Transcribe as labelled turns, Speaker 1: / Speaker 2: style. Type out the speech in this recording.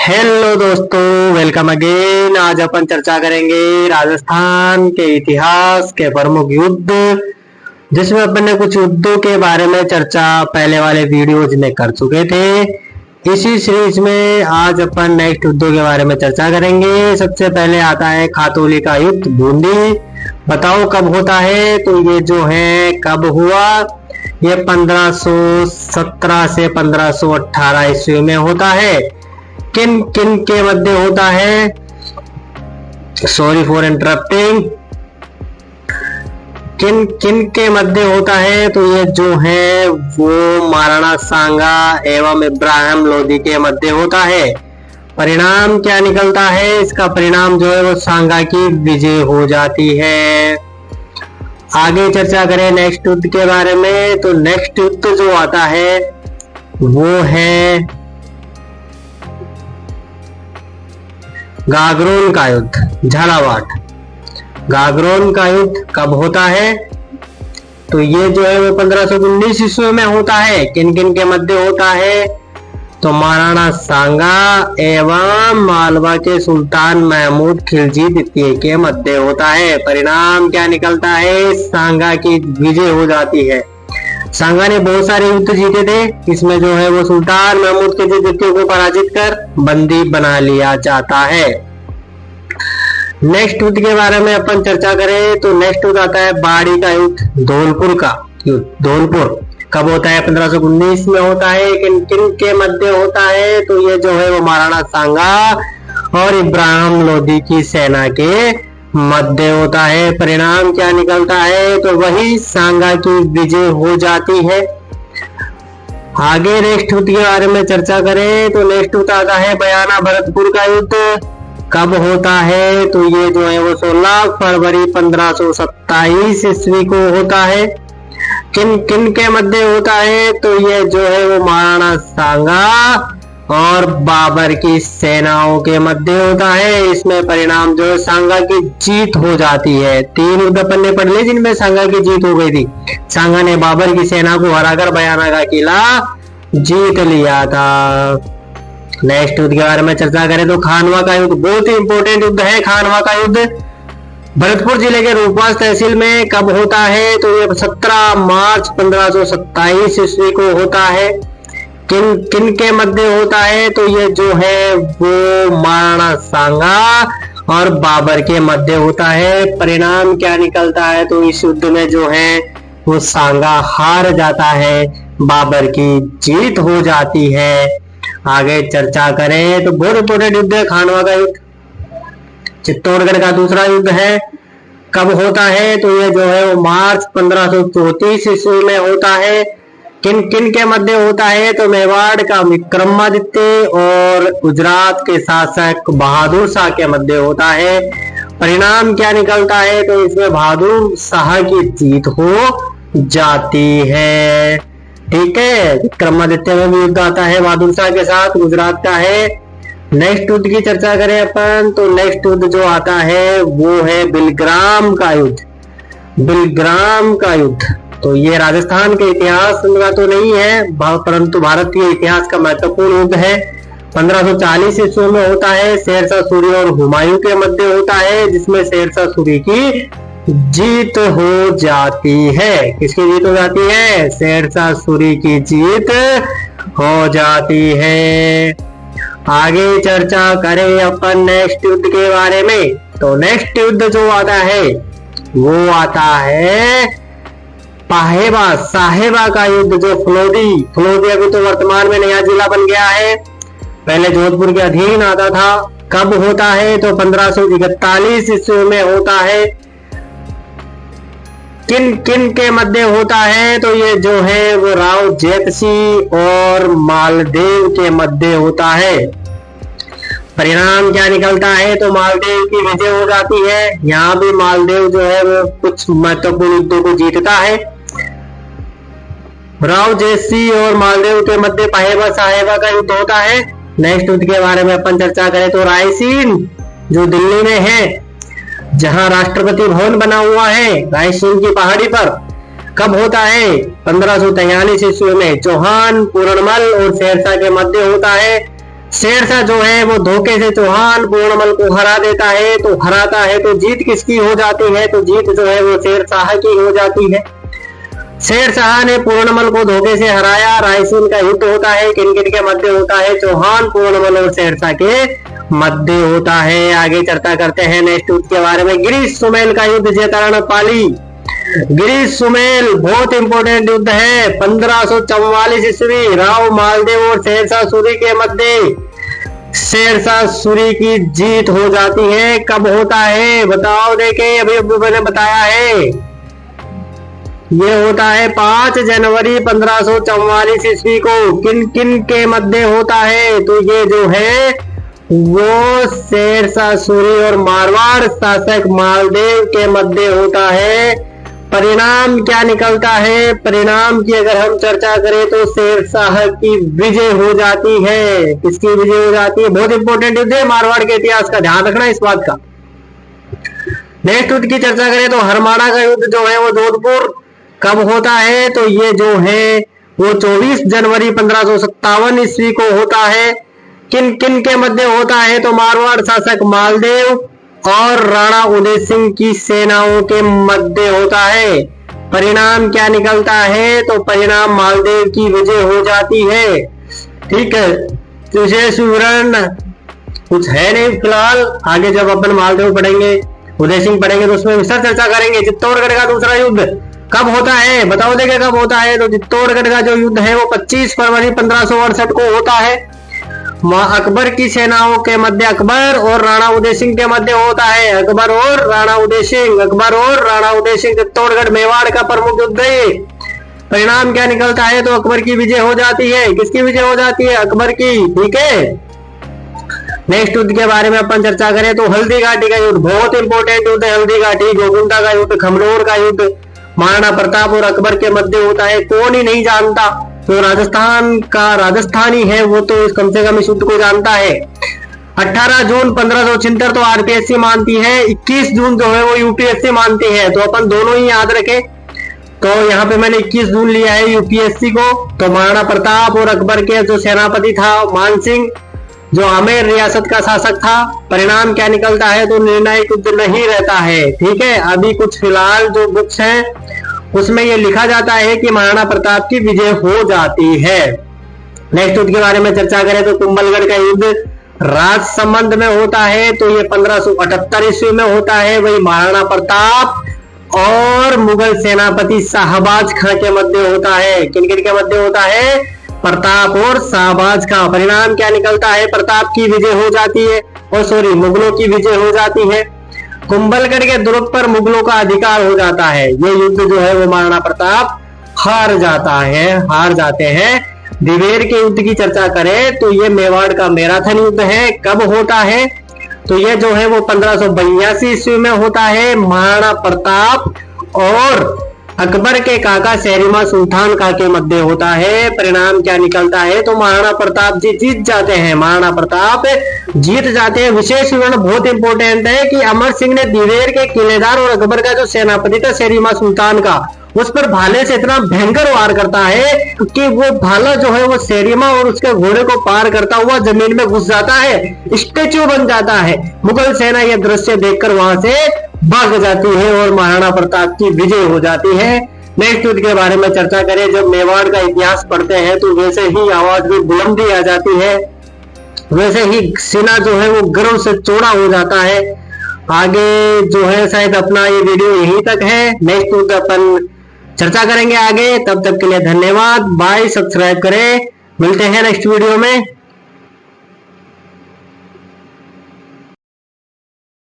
Speaker 1: Hello दोस्तों, welcome again. आज अपन चर्चा करेंगे राजस्थान के इतिहास के प्रमुख युद्ध, जिसमें अपन ने कुछ युद्धों के बारे में चर्चा पहले वाले वीडियोज में कर चुके थे। इसी सीरीज में आज अपन नेक्स्ट युद्धों के बारे में चर्चा करेंगे। सबसे पहले आता है खातौली का युद्ध बूंदी। बताओ कब होता है? तो ये जो है कब हुआ? ये 1517 से 1518 ईस्वी में होता है। किन किन के मध्य होता है? Sorry for interrupting. किन किन के मध्य होता है? तो ये जो है वो महाराणा सांगा एवं इब्राहिम लोदी के मध्य होता है। परिणाम क्या निकलता है? इसका परिणाम जो है वो सांगा की विजय हो जाती है। आगे चर्चा करें नेक्स्ट युद्ध के बारे में। तो नेक्स्ट युद्ध जो आता है वो है गागरोन का युद्ध, झालावाड़। गागरोन का युद्ध कब होता है? तो ये जो है वो 1519 ईस्वी में होता है। किन किन के मध्य होता है? तो महाराणा सांगा एवं मालवा के सुल्तान महमूद खिलजी द्वितीय के मध्य होता है। परिणाम क्या निकलता है? सांगा की विजय हो जाती है। सांगा ने बहुत सारे युद्ध जीते थे। इसमें जो है वो सुल्तान महमूद खिलजी द्वितीय को पराजित कर बंदी बना लिया जाता है। नेक्स्ट युद्ध के बारे में अपन चर्चा करें तो नेक्स्ट युद्ध आता है बाड़ी का युद्ध, धौलपुर का युद्ध। धौलपुर कब होता है? 1519 में होता है। किन किन के मध्य होता है? तो ये जो है वो महाराणा सांगा और इब्राहिम लोदी की सेना के मध्य होता है। परिणाम क्या निकलता है? तो वही सांगा की विजय हो जाती है। आगे नेक्स्ट युद्ध के बारे में चर्चा करें तो नेक्स्ट युद्ध आता है बयाना भरतपुर का युद्ध। कब होता है? तो ये जो है वो 16 फरवरी 1527 ईस्वी को होता है। किन किन के मध्य होता है? तो ये जो है वो महाराणा सांगा और बाबर की सेनाओं के मध्य होता है। इसमें परिणाम जो है सांगा की जीत हो जाती है। 3 युद्ध अपन ने पढ़ लिए जिनमें सांगा की जीत हो गई थी। सांगा ने बाबर की सेना को हराकर बयाना का किला जीत लिया था। नेक्स्ट युद्ध के बारे में चर्चा करें तो खानवा का युद्ध बहुत ही इंपॉर्टेंट युद्ध है। खानवा का युद्ध भरतपुर जिले के रूपवास तहसील में कब होता है? तो ये 17 मार्च 1527 ईस्वी को होता है। किन किन के मध्य होता है? तो ये जो है वो महाराणा सांगा और बाबर के मध्य होता है। परिणाम क्या निकलता है? तो इस युद्ध में जो है वो सांगा हार जाता है, बाबर की जीत हो जाती है। आगे चर्चा करें तो बहुत इंपोर्टेंट युद्ध है खानवा का युद्ध। चित्तौड़गढ़ का दूसरा युद्ध है। कब होता है? तो ये जो है वो मार्च 1534 ईस्वी में होता है। किन किन के मध्य होता है? तो मेवाड़ का विक्रमादित्य और गुजरात के शासक बहादुर शाह के मध्य होता है। परिणाम क्या निकलता है? तो इसमें बहादुर शाह की जीत हो जाती है। ठीक है, विक्रमादित्य में भी युद्ध आता है बहादुर शाह के साथ, गुजरात का है। नेक्स्ट युद्ध की चर्चा करें अपन तो नेक्स्ट युद्ध जो आता है वो है बिलग्राम का युद्ध। बिलग्राम का युद्ध तो ये राजस्थान के इतिहास का तो नहीं है, परंतु भारतीय इतिहास का महत्वपूर्ण युद्ध है। 1540 ईस्वी में होता है। शेरशाह सूरी और हुमायूं के मध्य होता है, जिसमें शेरशाह सूरी की जीत हो जाती है। किसकी जीत हो जाती है? शेरशाह सूरी की जीत हो जाती है। आगे चर्चा करें अपन नेक्स्ट युद्ध के बारे में तो नेक्स्ट युद्ध जो आता है वो आता है पाहेबा साहेबा का युद्ध, जो फलोदी अभी तो वर्तमान में नया जिला बन गया है, पहले जोधपुर के अधीन आता था। कब होता है? तो 1541 ईस्वी में होता है। किन किन के मध्य होता है? तो ये जो है वो राव जैत सिंह और मालदेव के मध्य होता है। परिणाम क्या निकलता है? तो मालदेव की विजय हो जाती है। यहाँ भी मालदेव जो है वो कुछ महत्वपूर्ण युद्धों को जीतता है। राव जैत सिंह और मालदेव के मध्य पाहेबा साहेबा का युद्ध होता है। नेक्स्ट युद्ध के बारे में अपन चर्चा करें तो रायसीन जो दिल्ली में है, जहां राष्ट्रपति भवन बना हुआ है, रायसीन की पहाड़ी पर कब होता है? 1543 ईस्वी में चौहान, पूरणमल और शेरशाह के मध्य होता है। शेरशाह जो है वो धोखे से चौहान पूर्णमल को हरा देता है, तो हराता है तो जीत किसकी हो जाती है, तो जीत जो है वो शेरशाह की हो जाती है। शेरशाह ने पूर्णमल को धोखे से हराया। रायसेन का युद्ध होता है, किन किन के मध्य होता है, चौहान, पूर्णमल और शेरशाह के मध्य होता है। आगे चर्चा करते हैं नेक्स्ट युद्ध के बारे में। गिरीश सुमेल का युद्ध, जेतारण पाली। गिरीश सुमेल बहुत इंपोर्टेंट युद्ध है। 1544 ईस्वी, राव मालदेव और शेरशाह सूरी के मध्य शेरशाह सूरी की जीत हो जाती है। कब होता है बताओ, देखे अभी मैंने बताया है, ये होता है 5 जनवरी 1544 ईस्वी को। किन किन के मध्य होता है, तो ये जो है वो शेरशाह सूरी और मारवाड़ शासक मालदेव के मध्य होता है। परिणाम क्या निकलता है, परिणाम की अगर हम चर्चा करें तो शेरशाह की विजय हो जाती है। किसकी विजय हो जाती है, बहुत इंपॉर्टेंट युद्ध है मारवाड़ के इतिहास का, ध्यान रखना इस बात का। नेक्स्ट युद्ध की चर्चा करें तो हरमाणा का युद्ध जो है वो जोधपुर कब होता है, तो ये जो है वो 24 जनवरी 1557 ईस्वी को होता है। किन किन के मध्य होता है, तो मारवाड़ शासक मालदेव और राणा उदय सिंह की सेनाओं के मध्य होता है। परिणाम क्या निकलता है, तो परिणाम मालदेव की विजय हो जाती है। ठीक है, विशेष विवरण कुछ है नहीं फिलहाल, आगे जब अपन मालदेव पढ़ेंगे, उदय सिंह पढ़ेंगे तो उसमें विस्तार चर्चा करेंगे। चित्तौड़गढ़ का दूसरा युद्ध कब होता है बताओ, देखे कब होता है, तो चित्तौड़गढ़ का जो युद्ध है वो 25 फरवरी 1568 को होता है। अकबर की सेनाओं के मध्य, अकबर और राणा उदय सिंह के मध्य होता है। अकबर और राणा उदय सिंह, अकबर और राणा उदय सिंह, चित्तौड़गढ़ मेवाड़ का प्रमुख युद्ध है। परिणाम क्या निकलता है, तो अकबर की विजय हो जाती है। किसकी विजय हो जाती है, अकबर की। ठीक है, नेक्स्ट युद्ध के बारे में अपन चर्चा करें तो हल्दी घाटी का युद्ध, बहुत इंपॉर्टेंट युद्ध है हल्दी घाटी। गोगुंडा का युद्ध, खमनोर का युद्ध महाराणा प्रताप और अकबर के मध्य होता है। कौन ही नहीं जानता, तो राजस्थान का राजस्थानी है वो तो कम से कम इस युद्ध को जानता है। 18 जून 1576 तो आरपीएससी मानती है, 21 जून जो है वो यूपीएससी मानती है, तो अपन दोनों ही याद रखें। तो यहाँ पे मैंने 21 जून लिया है यूपीएससी को। तो महाराणा प्रताप और अकबर के जो सेनापति था मान सिंह, जो आमेर रियासत का शासक था। परिणाम क्या निकलता है, तो निर्णायक युद्ध नहीं रहता है। ठीक है, अभी कुछ फिलहाल जो बुक्स हैं उसमें ये लिखा जाता है कि महाराणा प्रताप की विजय हो जाती है। नेक्स्ट युद्ध के बारे में चर्चा करें तो कुंभलगढ़ का युद्ध राज संबंध में होता है, तो ये 1578 ईस्वी में होता है। वही महाराणा प्रताप और मुगल सेनापति शाहबाज खां के मध्य होता है। किन किन के मध्य होता है, प्रताप और शाहबाज खां। परिणाम क्या निकलता है, प्रताप की विजय हो जाती है, और सॉरी मुगलों की विजय हो जाती है। कुंभलगढ़ के दुर्ग पर मुगलों का अधिकार हो जाता है। ये युद्ध जो है वो महाराणा प्रताप हार जाते हैं। दिवेर के युद्ध की चर्चा करें तो ये मेवाड़ का मैराथन युद्ध है। कब होता है, तो ये जो है वो 1582 ईस्वी में होता है। महाराणा प्रताप और अकबर के काका शेरिमा सुल्तान का के मध्य होता है। परिणाम क्या निकलता है, तो महाराणा प्रताप जी जीत जाते हैं। महाराणा प्रताप जीत जाते हैं। विशेष विवरण बहुत इंपॉर्टेंट है कि अमर सिंह ने दिवेर के किलेदार और अकबर का जो सेनापति था शेरिमा सुल्तान का, उस पर भाले से इतना भयंकर वार करता है कि वो भाला जो है वो शेरिमा और उसके घोड़े को पार करता हुआ जमीन में घुस जाता है, स्टेच्यू बन जाता है। मुगल सेना यह दृश्य देखकर वहां से भाग जाती है और महाराणा प्रताप की विजय हो जाती है। नेक्स्ट युद्ध के बारे में चर्चा करें, जब मेवाड़ का इतिहास पढ़ते हैं तो वैसे ही आवाज में बुलंदी आ जाती है, वैसे ही सीना जो है वो गर्व से चौड़ा हो जाता है। आगे जो है शायद अपना ये वीडियो यहीं तक है। नेक्स्ट युद्ध अपन चर्चा करेंगे आगे। तब तक के लिए धन्यवाद, बाय, सब्सक्राइब करें, मिलते हैं नेक्स्ट वीडियो में।